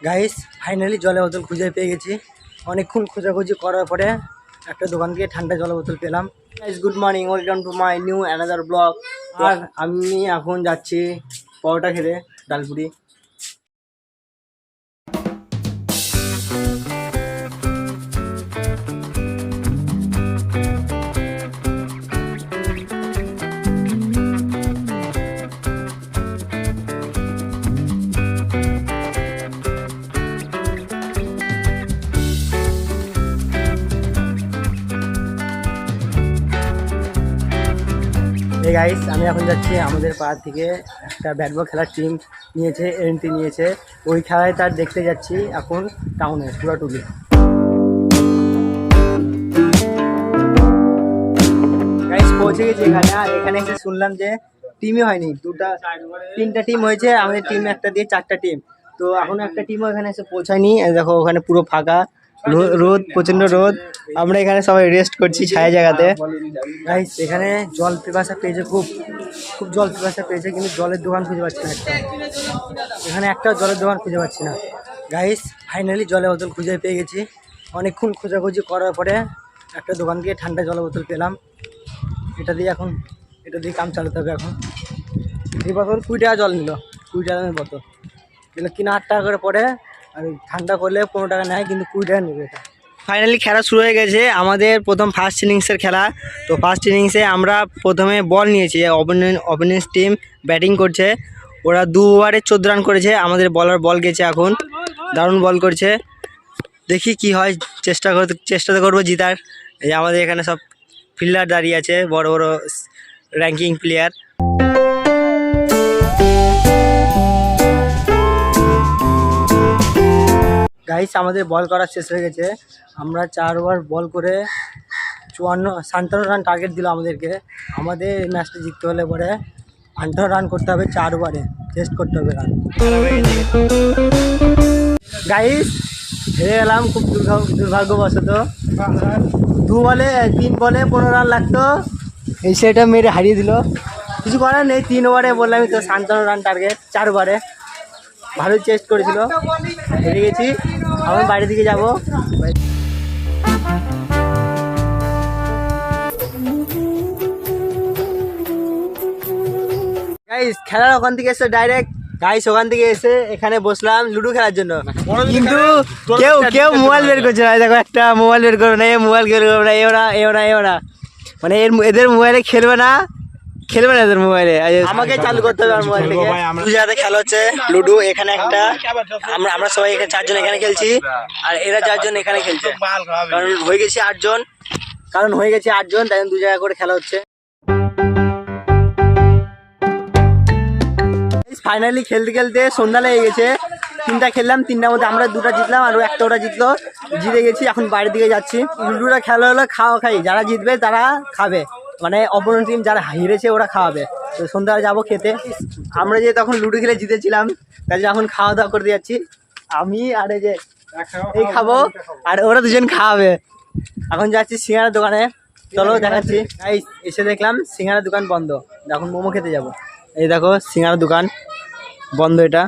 Guys finally জলের বোতল খুঁজে পেয়ে গেছি। অনেকক্ষণ খোঁজাখুঁজি করার পরে একটা দোকান থেকে ঠান্ডা জলের বোতল পেলাম। Guys good morning, welcome to my new another blog. আর আমি এখন যাচ্ছি পরোটা খেতে, ডালপুরি। গাইস আমি এখন যাচ্ছি আমাদের পাড়া থেকে একটা ব্যাট বল খেলার টিম নিয়েছে, এন্ট্রি নিয়েছে। ওই খেলায় তার দেখতে যাচ্ছি এখন টাউনে পুরাটুলি। গাইস পৌঁছে গেছি এখানে। আর এখানে এসে শুনলাম যে টিমই হয়নি, তিনটা টিম হয়েছে। আমাদের টিম একটা দিয়ে চারটা টিম, তো এখনো একটা টিমও এখানে এসে পৌঁছায়নি। দেখো ওখানে পুরো ফাঁকা, রোদ, প্রচন্ড রোদ। আমরা এখানে সবাই রেস্ট করছি ছায়া জায়গাতে। গাইস এখানে জল পিপাসা পেয়েছে, খুব খুব জল পিপাসা পেয়েছে, কিন্তু জলের দোকান খুঁজে পাচ্ছি না একটা। এখানে একটা জলের দোকান খুঁজে পাচ্ছি না। গাইস ফাইনালি জলের বোতল খুঁজে পেয়ে গেছি। অনেকক্ষণ খোঁজাখুঁজি করার পরে একটা দোকান থেকে ঠান্ডা জলের বোতল পেলাম। এটা দিয়ে কাম চালাতে হবে এখন। এই বোতল 20 টাকা জল নিল, 20 টাকার বোতল এগুলো কিনা 8 টাকা করে পড়ে। আর ঠান্ডা করলে 15 টাকা নেয়, কিন্তু 20 টাকা নেবে এটা। ফাইনালি খেলা শুরু হয়ে গেছে আমাদের প্রথম ফার্স্ট ইনিংসের খেলা। তো ফার্স্ট ইনিংসে আমরা প্রথমে বল নিয়েছি। অপোনেন্ট টিম ব্যাটিং করছে, ওরা 2 ওভারে 14 রান করেছে। আমাদের বলার বল গেছে, এখন দারুণ বল করছে। দেখি কি হয়, চেষ্টা তো করবো জিতার। এই আমাদের এখানে সব ফিল্ডার দাঁড়িয়ে আছে, বড় বড় র্যাঙ্কিং প্লেয়ার। গাইস আমাদের বল করা শেষ হয়ে গেছে। আমরা 4 ওভার বল করে 57 রান টার্গেট দিল আমাদেরকে। আমাদের এই ম্যাচটা জিততে হলে পরে 58 রান করতে হবে, 4 ওভারে টেস্ট করতে হবে রান। গাইস হেরে গেলাম খুব দুর্ভাগ্যবশত। 3 বলে 15 রান লাগতো, এই সেটা মেরে হারিয়ে দিল। কিছু করার নেই, 3 ওভারে বললামই তো 57 রান টার্গেট, 4 ওভারে। ভালোই চেষ্টা করেছিল, হেরে গেছি। আমি বাড়ির দিকে যাবো। গাইস খেলার ওখান থেকে এসে ডাইরেক্ট ওখান থেকে এসে এখানে বসলাম লুডো খেলার জন্য। কিন্তু কেউ মোবাইল বের করছে না। দেখো একটা মোবাইল বের করবে না, মোবাইল বের করবে না, এওরা মানে এদের মোবাইলে খেলবে না এদের মোবাইলে। আমাকে চালু করতে হবে মোবাইল থেকে। দু জায়গাতে খেলা হচ্ছে লুডো। এখানে একটা আমরা সবাই এখানে 4 জন এখানে খেলছি, আর এরা 4 জন এখানে খেলছে। কারণ হয়ে গেছে 8 জন, তাই 2 জায়গা করে খেলা হচ্ছে। ফাইনালি খেলতে খেলতে সন্ধ্যা লেগে গেছে। 3টা খেললাম, 3টার মধ্যে আমরা 2টা জিতলাম আর একটা ওরা জিতে গেছি। এখন বাড়ির দিকে যাচ্ছি। লুডোটা খেলা হলো খাই, যারা জিতবে তারা খাবে, মানে অপোনেন্ট টিম যারা হেরেছে ওরা খাওয়াবে। তো সন্ধ্যায় যাবো খেতে। আমরা যে তখন লুডো খেলে জিতেছিলাম, তাই এখন খাওয়া দাওয়া করতে যাচ্ছি। আমি আর এই খাবো, আর ওরা 2জন খাওয়াবে। এখন যাচ্ছি সিঙ্গাড়ার দোকানে, চলো দেখাচ্ছি। এসে দেখলাম সিঙ্গাড়ার দোকান বন্ধ, এখন মোমো খেতে যাব। এই দেখো সিঙ্গাড়ার দোকান বন্ধ। এটা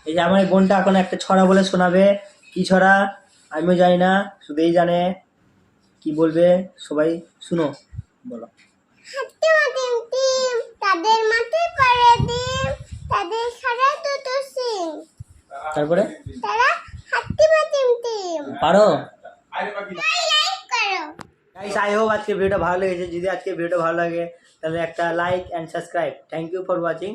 এই যে আমার বোনটা এখন একটা ছড়া বলে শোনাবে। কি ছড়া আমিও জানি না, শুধু এই জানে। কি বলবে সবাই শুনো, বলো। তারপরে পারো। গাইস আই হোপ আজকে ভিডিওটা ভালো লেগেছে। যদি আজকে ভিডিওটা ভালো লাগে তাহলে একটা like and subscribe. Thank you for watching.